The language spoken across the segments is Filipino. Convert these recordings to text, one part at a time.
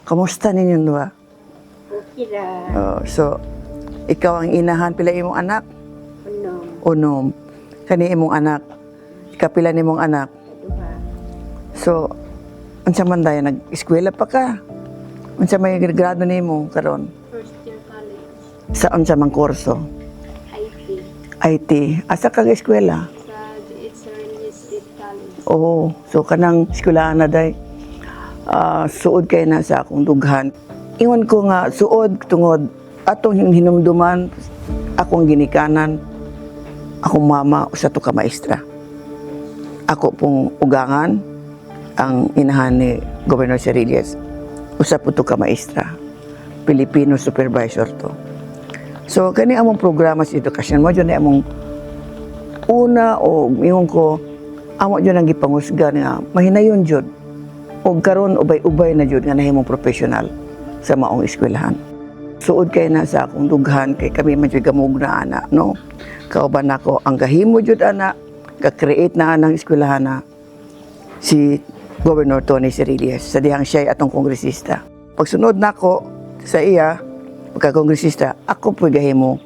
Kamusta ninyong duha? Okay ra. So, ikaw ang inahan, pila imong anak? Unom. Unom. Kani imong anak, ikapila nimong anak. Duha. So, unsa man dayon nag-eskwela pa ka? Unsa may grado nimo karon? First year college. Sa unsa man kurso? IT. IT. Asa ka eskwela? Sa it's a Religious State College. Oo. So kanang eskwelahan na day. Suod kay na sa akong dughan. Ingon ko nga suod tungod atong hinumduman akong ginikanan akong mama usa to ka maestra. Ako pong ugangan ang inahan ni Governor Cerilles. Usa po to ka maestra. Filipino supervisor to. So kani among programa sa edukasyon mo jud na among una o ingon ko amo jud ang gipangusga nga mahinayon jud. O karon ubay-ubay na jud nga nahimong professional sa maong eskwelahan. Suod kay na sa akong dughan kay kami man jud gamug na ana, no? Kauban nako ang gahimo jud ana, ga-create na anang eskwelahan na si Governor Tony Cerilles sa dihang siya atong kongresista. Pagsunod nako sa iya pagka-kongresista, ako po gahimo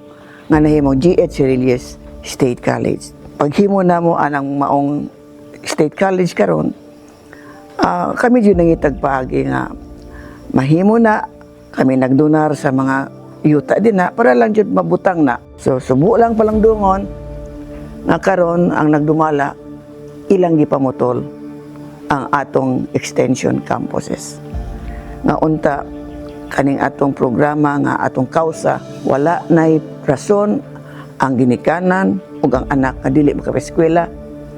nga nahimong G.H. Cerilles State College. Paghimo na mo anang maong State College karon, kami dyan nangitag paagi nga mahimo na kami nagdonar sa mga yuta din na para lang dyan mabutang na. So subo lang palang dungon nga karon ang nagdumala ilang gipamutol ang atong extension campuses. Nga unta kaning atong programa nga atong kausa wala nay rason ang ginikanan ug ang anak nga dili makaeskwela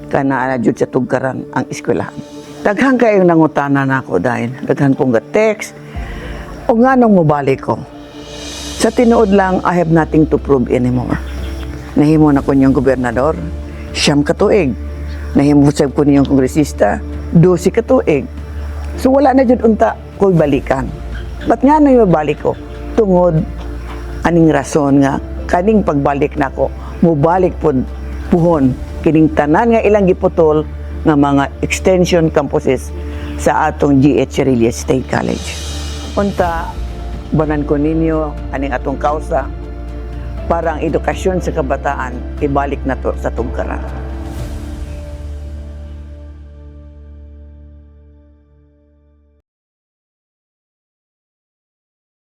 kana ana jud sa tugkaran ang eskwelahan. Daghan kayo nangutana nako dahil daghan kong ga-text o nga nung mobalik ko. Sa tinuod lang, I have nothing to prove anymore. Nahimo na ko niyong gobernador, 9 ka tuig. Nahimo sa ko niyong kongresista, 12 ka tuig. So wala na jud unta ko'y balikan. Ba't nga na yung balik ko? Tungod aning rason nga kaning pagbalik nako, mobalik pod puhon kining tanan nga ilang giputol nga mga extension campuses sa atong G.H. Cerilles State College. Unta, banan ko ninyo aning atong kausa para ang edukasyon sa kabataan ibalik na to sa tugkaran.